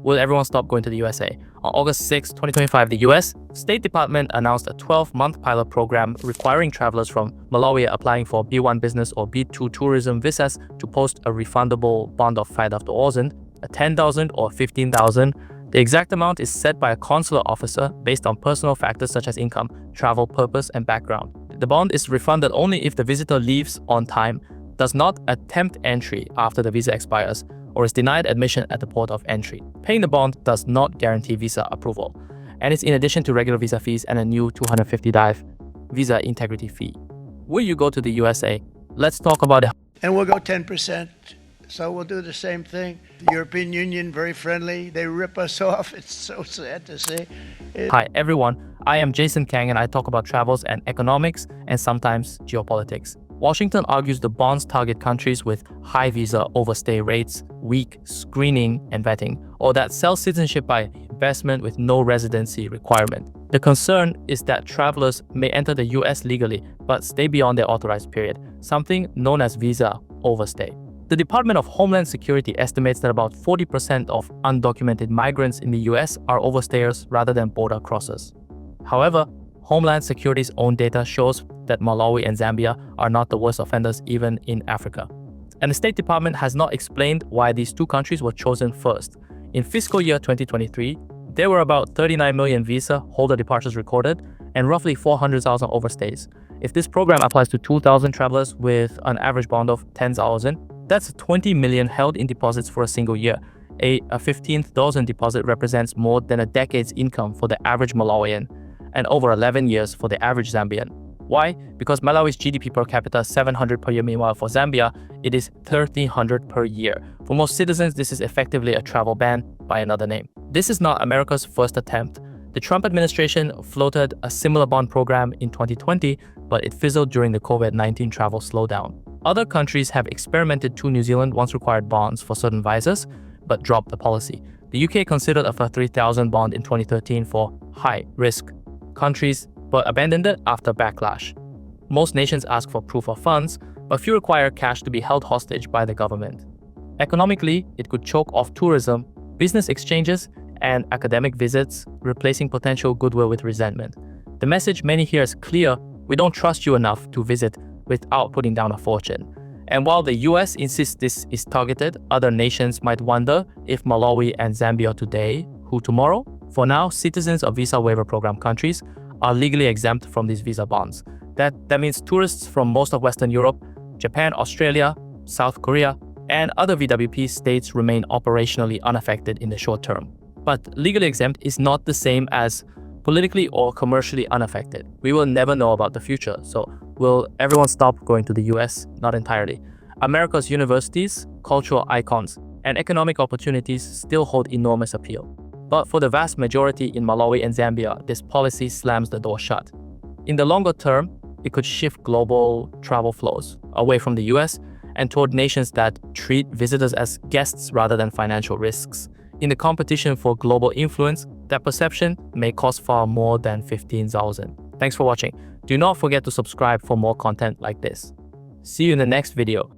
Will everyone stop going to the USA? On August 6, 2025, the US State Department announced a 12-month pilot program requiring travelers from Malawi applying for B1 business or B2 tourism visas to post a refundable bond of 5,000, a 10,000 or 15,000. The exact amount is set by a consular officer based on personal factors such as income, travel purpose, and background. The bond is refunded only if the visitor leaves on time, does not attempt entry after the visa expires, or is denied admission at the port of entry. Paying the bond does not guarantee visa approval, and it's in addition to regular visa fees and a new $250 visa integrity fee. Will you go to the USA? Let's talk about it. And we'll go 10%. So we'll do the same thing. The European Union, very friendly. They rip us off. It's so sad to see. Hi everyone, I am Jason Kang and I talk about travels and economics and sometimes geopolitics. Washington argues the bonds target countries with high visa overstay rates, weak screening and vetting, or that sell citizenship by investment with no residency requirement. The concern is that travelers may enter the US legally but stay beyond their authorized period, something known as visa overstay. The Department of Homeland Security estimates that about 40% of undocumented migrants in the US are overstayers rather than border crossers. However, Homeland Security's own data shows that Malawi and Zambia are not the worst offenders even in Africa. And the State Department has not explained why these two countries were chosen first. In fiscal year 2023, there were about 39 million visa holder departures recorded and roughly 400,000 overstays. If this program applies to 2,000 travelers with an average bond of 10,000, that's 20 million held in deposits for a single year. A 15,000 deposit represents more than a decade's income for the average Malawian and over 11 years for the average Zambian. Why? Because Malawi's GDP per capita is 700 per year, meanwhile for Zambia, it is 1,300 per year. For most citizens, this is effectively a travel ban by another name. This is not America's first attempt. The Trump administration floated a similar bond program in 2020, but it fizzled during the COVID-19 travel slowdown. Other countries have experimented too. New Zealand once required bonds for certain visas, but dropped the policy. The UK considered a 3,000 bond in 2013 for high-risk countries, but abandoned it after backlash. Most nations ask for proof of funds, but few require cash to be held hostage by the government. Economically, it could choke off tourism, business exchanges, and academic visits, replacing potential goodwill with resentment. The message many hear is clear: we don't trust you enough to visit without putting down a fortune. And while the US insists this is targeted, other nations might wonder if Malawi and Zambia today, who tomorrow? For now, citizens of visa waiver program countries are legally exempt from these visa bonds. That means tourists from most of Western Europe, Japan, Australia, South Korea, and other VWP states remain operationally unaffected in the short term. But legally exempt is not the same as politically or commercially unaffected. We will never know about the future, so will everyone stop going to the US? Not entirely. America's universities, cultural icons, and economic opportunities still hold enormous appeal. But for the vast majority in Malawi and Zambia, this policy slams the door shut. In the longer term, it could shift global travel flows away from the US and toward nations that treat visitors as guests rather than financial risks. In the competition for global influence, that perception may cost far more than 15,000. Thanks for watching. Do not forget to subscribe for more content like this. See you in the next video.